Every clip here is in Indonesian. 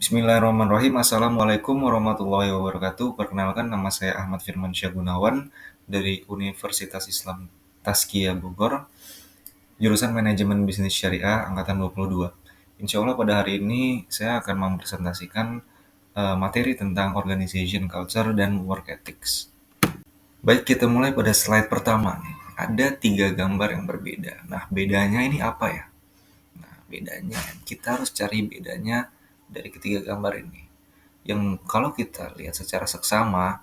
Bismillahirrahmanirrahim. Assalamualaikum warahmatullahi wabarakatuh. Perkenalkan, nama saya Ahmad Firmansyah Gunawan dari Universitas Islam Tazkiyah Bogor, jurusan Manajemen Bisnis Syariah angkatan 22. Insya Allah pada hari ini saya akan mempresentasikan materi tentang organization culture dan work ethics. Baik, kita mulai pada slide pertama nih. Ada 3 gambar yang berbeda. Nah, bedanya ini apa ya? Nah, bedanya kita harus cari bedanya dari ketiga gambar ini. Yang kalau kita lihat secara seksama,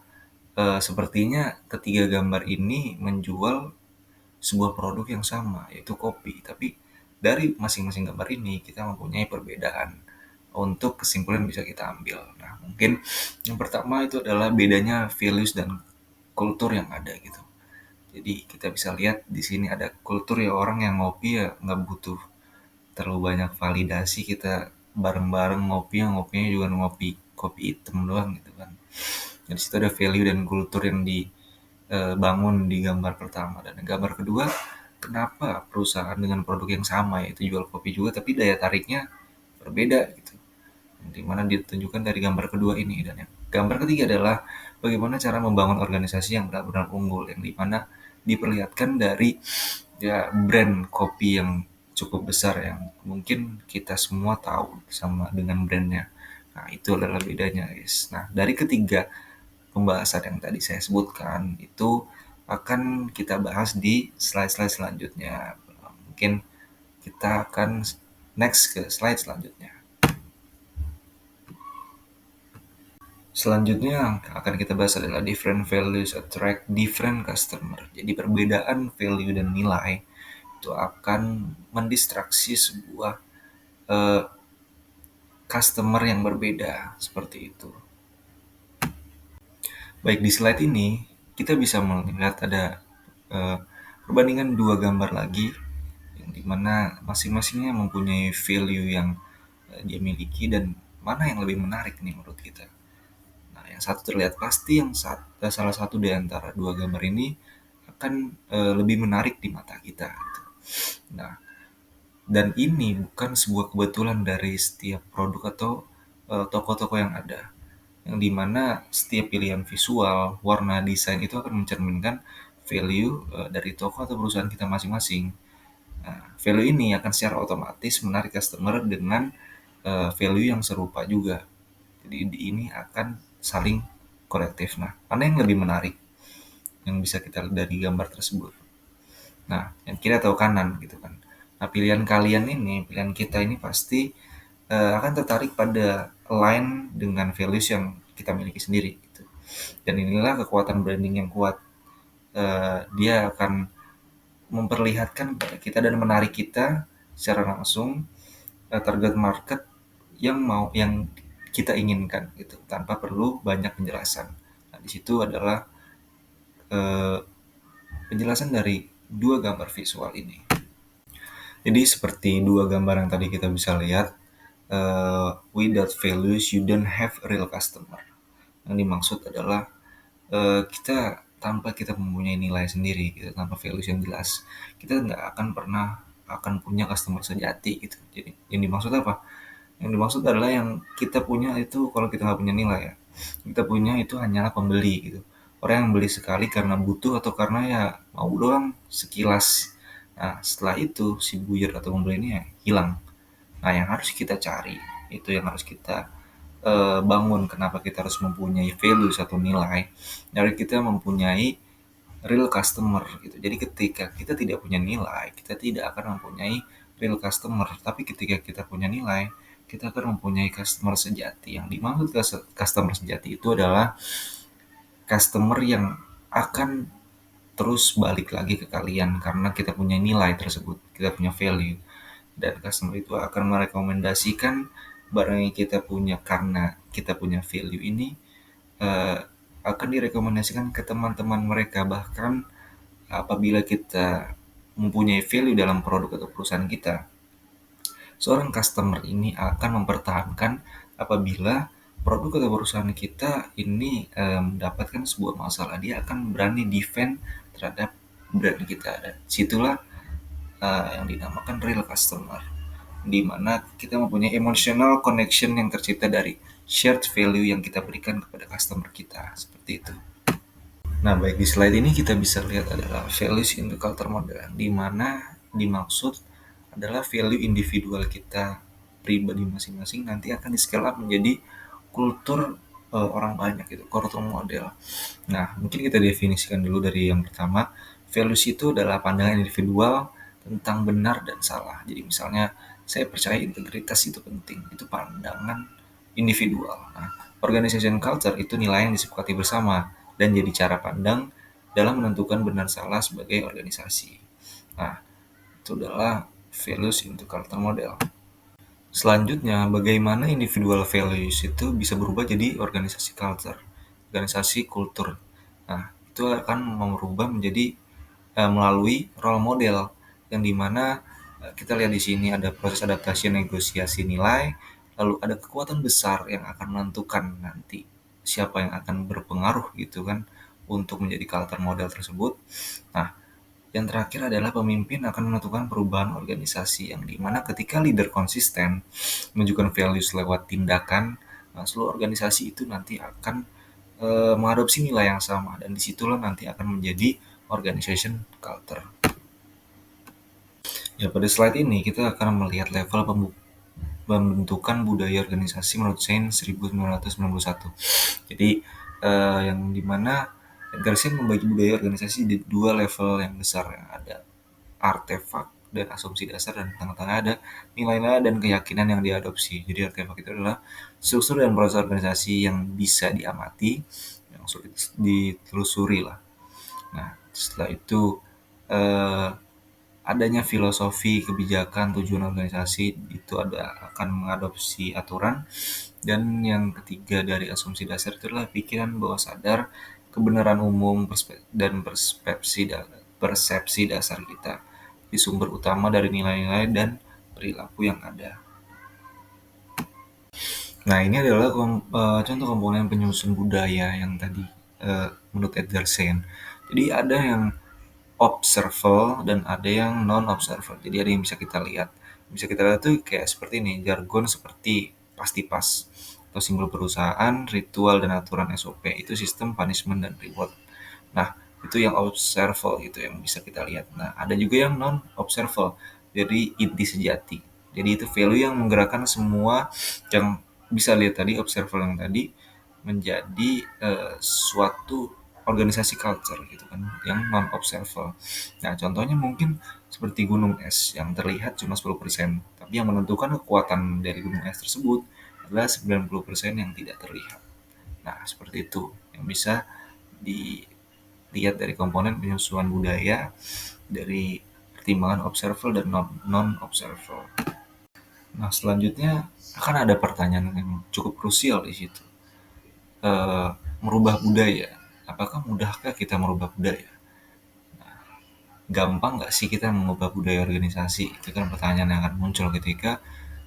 sepertinya ketiga gambar ini menjual sebuah produk yang sama, yaitu kopi. Tapi dari masing-masing gambar ini kita mempunyai perbedaan. Untuk kesimpulan bisa kita ambil. Nah, mungkin yang pertama itu adalah bedanya values dan kultur yang ada gitu. Jadi kita bisa lihat di sini ada kultur ya, orang yang ngopi ya nggak butuh terlalu banyak validasi, kita bareng-bareng ngopinya juga ngopi kopi hitam doang gitu kan. Jadi situ ada value dan kultur yang dibangun di gambar pertama. Dan gambar kedua, kenapa perusahaan dengan produk yang sama yaitu jual kopi juga tapi daya tariknya berbeda gitu, dimana ditunjukkan dari gambar kedua ini. Dan yang gambar ketiga adalah bagaimana cara membangun organisasi yang benar-benar unggul, yang dimana diperlihatkan dari ya brand kopi yang cukup besar yang mungkin kita semua tahu sama dengan brandnya. Nah, itu adalah bedanya guys. Nah, dari ketiga pembahasan yang tadi saya sebutkan itu akan kita bahas di slide-slide selanjutnya. Mungkin kita akan next ke slide selanjutnya. Selanjutnya yang akan kita bahas adalah different values attract different customer. Jadi perbedaan value dan nilai itu akan mendistraksi sebuah eh, customer yang berbeda, seperti itu. Baik, di slide ini kita bisa melihat ada eh, perbandingan dua gambar lagi, yang dimana masing-masingnya mempunyai value yang dia miliki dan mana yang lebih menarik nih menurut kita. Nah, yang satu terlihat pasti salah satu di antara dua gambar ini akan lebih menarik di mata kita. Gitu. Nah, dan ini bukan sebuah kebetulan dari setiap produk atau toko-toko yang ada, yang dimana setiap pilihan visual, warna, desain itu akan mencerminkan value dari toko atau perusahaan kita masing-masing. Nah, value ini akan secara otomatis menarik customer dengan value yang serupa juga. Jadi ini akan saling kolektif. Nah, mana yang lebih menarik yang bisa kita lihat dari gambar tersebut? Nah, yang kiri atau kanan gitu kan. Nah, pilihan kita ini pasti akan tertarik pada align dengan values yang kita miliki sendiri gitu. Dan inilah kekuatan branding yang kuat. Dia akan memperlihatkan kepada kita dan menarik kita secara langsung target market yang kita inginkan gitu, tanpa perlu banyak penjelasan. Nah, di situ adalah eh, penjelasan dari dua gambar visual ini. Jadi seperti dua gambar yang tadi kita bisa lihat, without values you don't have a real customer. Yang dimaksud adalah kita tanpa kita mempunyai nilai sendiri, gitu, tanpa values yang jelas, kita nggak akan pernah akan punya customer sejati gitu. Jadi yang dimaksud apa? Yang dimaksud adalah yang kita punya itu, kalau kita nggak punya nilai ya, kita punya itu hanyalah pembeli gitu. Orang yang beli sekali karena butuh atau karena ya mau doang sekilas. Nah, setelah itu si buyer atau pembeli ini ya hilang. Nah, yang harus kita cari, itu yang harus kita bangun. Kenapa kita harus mempunyai value satu nilai? Dari kita mempunyai real customer gitu. Jadi ketika kita tidak punya nilai, kita tidak akan mempunyai real customer. Tapi ketika kita punya nilai, kita akan mempunyai customer sejati. Yang dimaksud customer sejati itu adalah customer yang akan terus balik lagi ke kalian karena kita punya nilai tersebut, kita punya value. Dan customer itu akan merekomendasikan barang yang kita punya karena kita punya value ini, eh, akan direkomendasikan ke teman-teman mereka. Bahkan apabila kita mempunyai value dalam produk atau perusahaan kita, seorang customer ini akan mempertahankan apabila produk atau perusahaan kita ini mendapatkan sebuah masalah. Dia akan berani defend terhadap brand kita. Dan situlah yang dinamakan real customer. di mana kita mempunyai emotional connection yang tercipta dari shared value yang kita berikan kepada customer kita, seperti itu. Nah, baik di slide ini kita bisa lihat adalah values in the culture model, di mana dimaksud adalah value individual kita pribadi masing-masing nanti akan di scale up menjadi kultur orang banyak gitu, culture model. Nah, mungkin kita definisikan dulu dari yang pertama. Values itu adalah pandangan individual tentang benar dan salah. Jadi misalnya saya percaya integritas itu penting, itu pandangan individual. Nah, organization culture itu nilai yang disepakati bersama dan jadi cara pandang dalam menentukan benar salah sebagai organisasi. Nah, itu adalah values into culture model. Selanjutnya, bagaimana individual values itu bisa berubah jadi organisasi culture, organisasi kultur. Nah, itu akan merubah menjadi melalui role model yang dimana kita lihat di sini ada proses adaptasi negosiasi nilai, lalu ada kekuatan besar yang akan menentukan nanti siapa yang akan berpengaruh gitu kan untuk menjadi culture model tersebut. Nah, yang terakhir adalah pemimpin akan menentukan perubahan organisasi yang dimana ketika leader konsisten menunjukkan values lewat tindakan, nah, seluruh organisasi itu nanti akan mengadopsi nilai yang sama dan disitulah nanti akan menjadi organization culture. Ya, pada slide ini kita akan melihat level pembentukan budaya organisasi menurut Sein 1991. Jadi yang dimana Edgar Sein membagi budaya organisasi di dua level yang besar, yang ada artefak dan asumsi dasar, dan tengah-tengah ada nilai-nilai dan keyakinan yang diadopsi. Jadi artefak itu adalah struktur dan proses organisasi yang bisa diamati, yang sulit ditelusuri lah. Nah, setelah itu eh, adanya filosofi, kebijakan, tujuan organisasi itu akan mengadopsi aturan. Dan yang ketiga dari asumsi dasar itu adalah pikiran bawah sadar, kebenaran umum, dan persepsi dasar kita di sumber utama dari nilai-nilai dan perilaku yang ada. Nah, ini adalah contoh komponen penyusun budaya yang tadi menurut Edgar Sein. Jadi ada yang observable dan ada yang non-observable. Jadi ada yang bisa kita lihat. Bisa kita lihat tuh kayak seperti ini, jargon seperti pasti pas, atau simbol perusahaan, ritual dan aturan SOP, itu sistem punishment dan reward. Nah, itu yang observable itu yang bisa kita lihat. Nah, ada juga yang non-observable, jadi inti sejati. Jadi itu value yang menggerakkan semua yang bisa lihat tadi, observable yang tadi, menjadi suatu organisasi culture gitu kan, yang non observable. Nah, contohnya mungkin seperti gunung es yang terlihat cuma 10%, tapi yang menentukan kekuatan dari gunung es tersebut adalah 90% yang tidak terlihat. Nah, seperti itu yang bisa dilihat dari komponen penyusunan budaya dari pertimbangan observable dan non observable. Nah, selanjutnya akan ada pertanyaan yang cukup krusial di situ. Eh, Merubah budaya. Apakah mudahkah kita merubah budaya? Gampang nggak sih kita mengubah budaya organisasi? Itu kan pertanyaan yang akan muncul ketika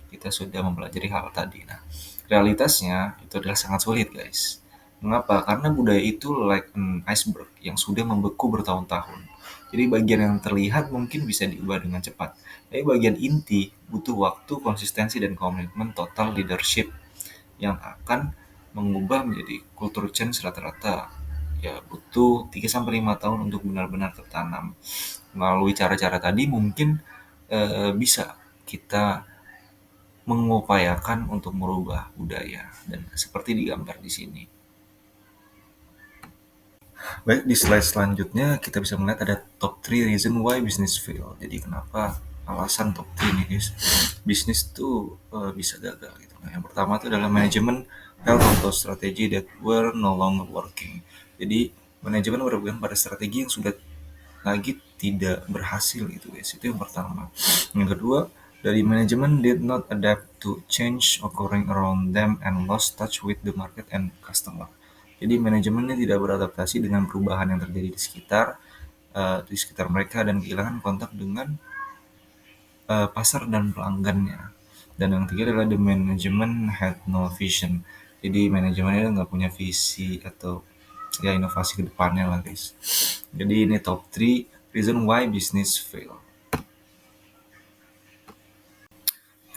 kita sudah mempelajari hal tadi. Nah, realitasnya itu adalah sangat sulit, guys. Mengapa? Karena budaya itu like an iceberg yang sudah membeku bertahun-tahun. Jadi bagian yang terlihat mungkin bisa diubah dengan cepat. Tapi bagian inti butuh waktu, konsistensi, dan komitmen total leadership yang akan mengubah menjadi culture change rata-rata ya butuh 3 sampai 5 tahun untuk benar-benar tertanam. Melalui cara-cara tadi mungkin bisa kita mengupayakan untuk merubah budaya dan seperti digambar di sini. Baik, di slide selanjutnya kita bisa melihat ada top 3 reason why business fail. Jadi kenapa alasan top 3 nih guys, bisnis tuh bisa gagal gitu. Nah, yang pertama itu adalah manajemen health atau strategi that were no longer working. Jadi manajemen berpegang pada strategi yang sudah lagi tidak berhasil gitu guys. Itu yang pertama. Yang kedua, dari manajemen did not adapt to change occurring around them and lost touch with the market and customer. Jadi manajemennya tidak beradaptasi dengan perubahan yang terjadi di sekitar mereka dan kehilangan kontak dengan pasar dan pelanggannya. Dan yang ketiga adalah the management had no vision. Jadi manajemennya nggak punya visi atau ya inovasi ke depannya lah guys. Jadi ini top 3 reason why business fail.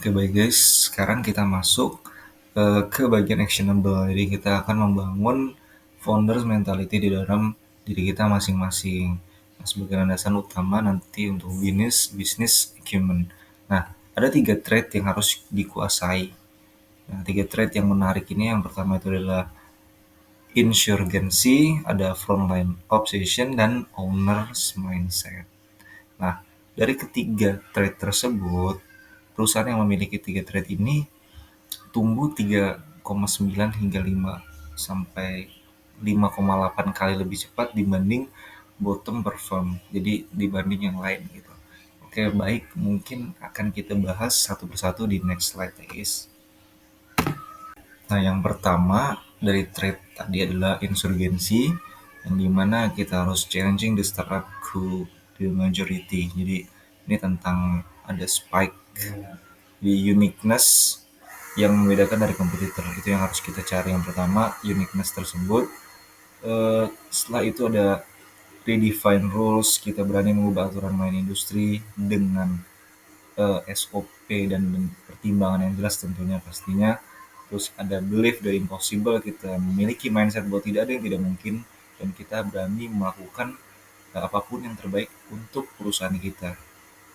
Oke baik guys, sekarang kita masuk ke bagian actionable. Jadi kita akan membangun founders mentality di dalam diri kita masing-masing. Nah, sebagai landasan utama nanti untuk bisnis acumen. Nah, ada 3 trait yang harus dikuasai. Nah, 3 trait yang menarik ini yang pertama itu adalah insurgency, ada frontline obsession, dan owner's mindset. Nah, dari ketiga trait tersebut, perusahaan yang memiliki 3 trait ini tumbuh 3,9 hingga 5 sampai 5,8 kali lebih cepat dibanding bottom perform. Jadi dibanding yang lain gitu. Oke, baik, mungkin akan kita bahas satu persatu di next slide ya guys. Nah, yang pertama dari trait tadi adalah insurgency, yang dimana kita harus challenging the startup to the majority. Jadi ini tentang ada spike di uniqueness yang membedakan dari kompetitor. Itu yang harus kita cari. Yang pertama, uniqueness tersebut. Setelah itu ada redefine rules, kita berani mengubah aturan main industri dengan SOP dan pertimbangan yang jelas tentunya pastinya. Terus ada belief the impossible, kita memiliki mindset bahwa tidak ada yang tidak mungkin, dan kita berani melakukan apapun yang terbaik untuk perusahaan kita.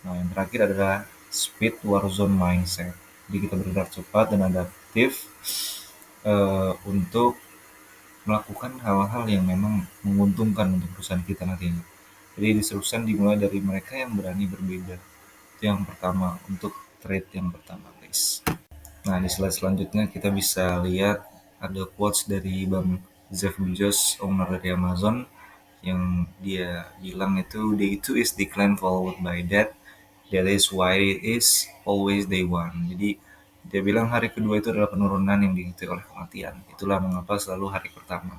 Nah, yang terakhir adalah speed warzone mindset. Jadi kita bergerak cepat dan adaptif untuk melakukan hal-hal yang memang menguntungkan untuk perusahaan kita nantinya. Jadi disruption dimulai dari mereka yang berani berbeda. Itu yang pertama untuk trade yang pertama guys. Nah, di slide selanjutnya kita bisa lihat ada quotes dari Bang Jeff Bezos, owner dari Amazon, yang dia bilang itu day 2 is decline followed by death. That is why it is always day one. Jadi dia bilang hari kedua itu adalah penurunan yang diikuti oleh kematian. Itulah mengapa selalu hari pertama.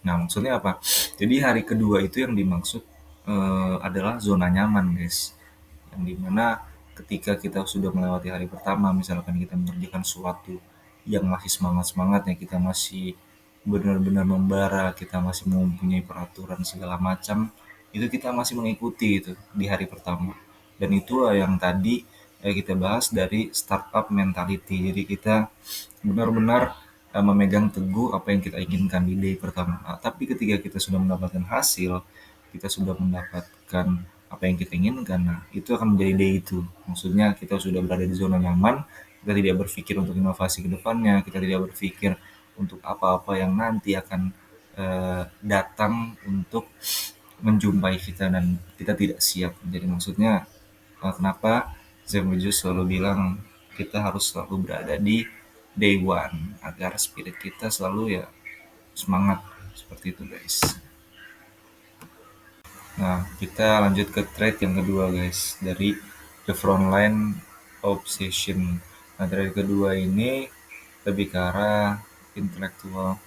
Nah, maksudnya apa? Jadi hari kedua itu yang dimaksud adalah zona nyaman guys, yang dimana ketika kita sudah melewati hari pertama, misalkan kita mengerjakan sesuatu yang masih semangat-semangatnya, kita masih benar-benar membara, kita masih mempunyai peraturan segala macam, itu kita masih mengikuti itu di hari pertama. Dan itulah yang tadi kita bahas dari startup mentality. Jadi kita benar-benar memegang teguh apa yang kita inginkan di day pertama. Nah, tapi ketika kita sudah mendapatkan hasil, kita sudah mendapatkan apa yang kita inginkan, nah itu akan menjadi day itu. Maksudnya kita sudah berada di zona nyaman, kita tidak berpikir untuk inovasi ke depannya, kita tidak berpikir untuk apa-apa yang nanti akan datang untuk menjumpai kita, dan kita tidak siap. Jadi maksudnya kenapa Jeff Bezos selalu bilang kita harus selalu berada di day one agar spirit kita selalu ya semangat seperti itu guys. Nah, kita lanjut ke trait yang kedua guys, dari the frontline obsession. Nah, trait kedua ini lebih ke arah intellectual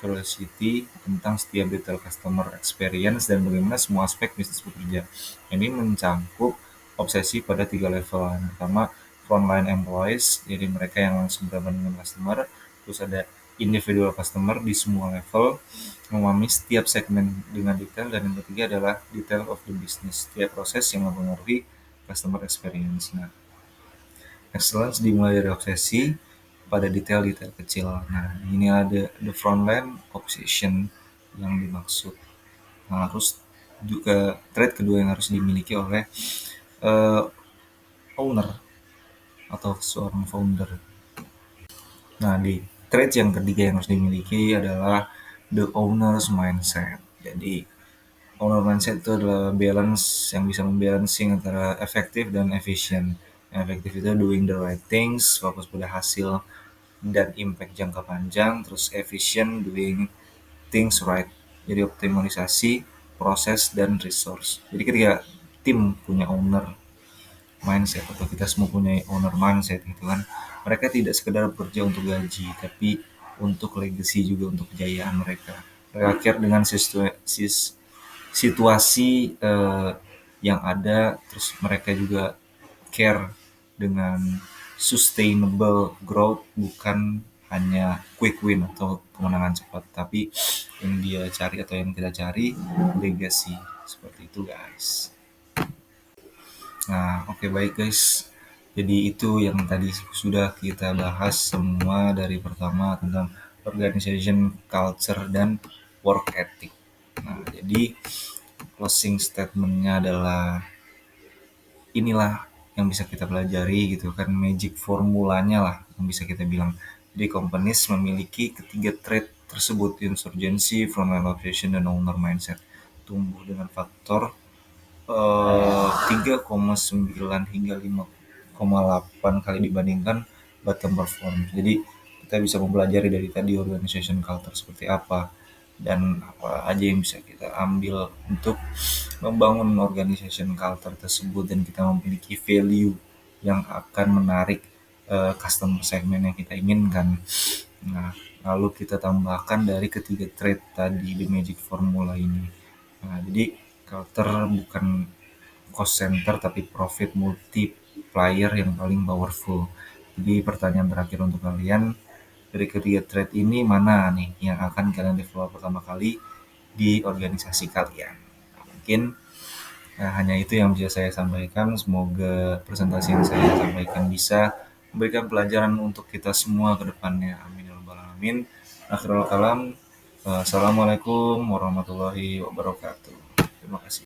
curiosity tentang setiap detail customer experience dan bagaimana semua aspek bisnis bekerja. Ini mencakup obsesi pada 3 level. Yang pertama, frontline employees, jadi mereka yang langsung berhadapan dengan customer. Terus ada individual customer di semua level, memahami setiap segmen dengan detail. Dan yang ketiga adalah detail of the business, setiap proses yang mempengaruhi customer experience. Nah, excellence dimulai dari obsesi pada detail-detail kecil. Nah, ini ada the frontline obsession yang dimaksud. Nah, harus juga trait kedua yang harus dimiliki oleh uh, owner atau seorang founder. Nah, di trait yang ketiga yang harus dimiliki adalah the owner's mindset. Jadi owner mindset itu adalah balance yang bisa membalancing antara efektif dan efisien. Yang efektif itu doing the right things, fokus pada hasil dan impact jangka panjang. Terus efisien, doing things right. Jadi optimalisasi proses dan resource. Jadi ketika tim punya owner mindset, atau kita semua punya owner mindset gitu kan, mereka tidak sekedar bekerja untuk gaji, tapi untuk legacy juga, untuk kejayaan mereka. Mereka care dengan situasi yang ada, terus mereka juga care dengan sustainable growth, bukan hanya quick win atau kemenangan cepat, tapi yang dia cari atau yang kita cari legacy, seperti itu guys. Nah, oke baik guys. Jadi itu yang tadi sudah kita bahas semua, dari pertama tentang organization culture dan work ethic. Nah, jadi closing statementnya adalah inilah yang bisa kita pelajari gitu kan, magic formulanya lah yang bisa kita bilang. Jadi companies memiliki ketiga trait tersebut: insurgency, frontline operation, dan owner mindset. Tumbuh dengan faktor 3,9 hingga 5,8 kali dibandingkan bottom performance. Jadi kita bisa mempelajari dari tadi organization culture seperti apa, dan apa aja yang bisa kita ambil untuk membangun organization culture tersebut, dan kita memiliki value yang akan menarik customer segment yang kita inginkan. Nah, lalu kita tambahkan dari ketiga trait tadi, the magic formula ini. Nah, jadi culture bukan cost center tapi profit multiplier yang paling powerful. Jadi pertanyaan terakhir untuk kalian, dari ketiga trait ini mana nih yang akan kalian develop pertama kali di organisasi kalian? Nah, mungkin hanya itu yang bisa saya sampaikan. Semoga presentasi yang saya sampaikan bisa memberikan pelajaran untuk kita semua ke depannya. Amin ya rabbal alamin. Akhirul kalam. Assalamualaikum warahmatullahi wabarakatuh. Terima kasih.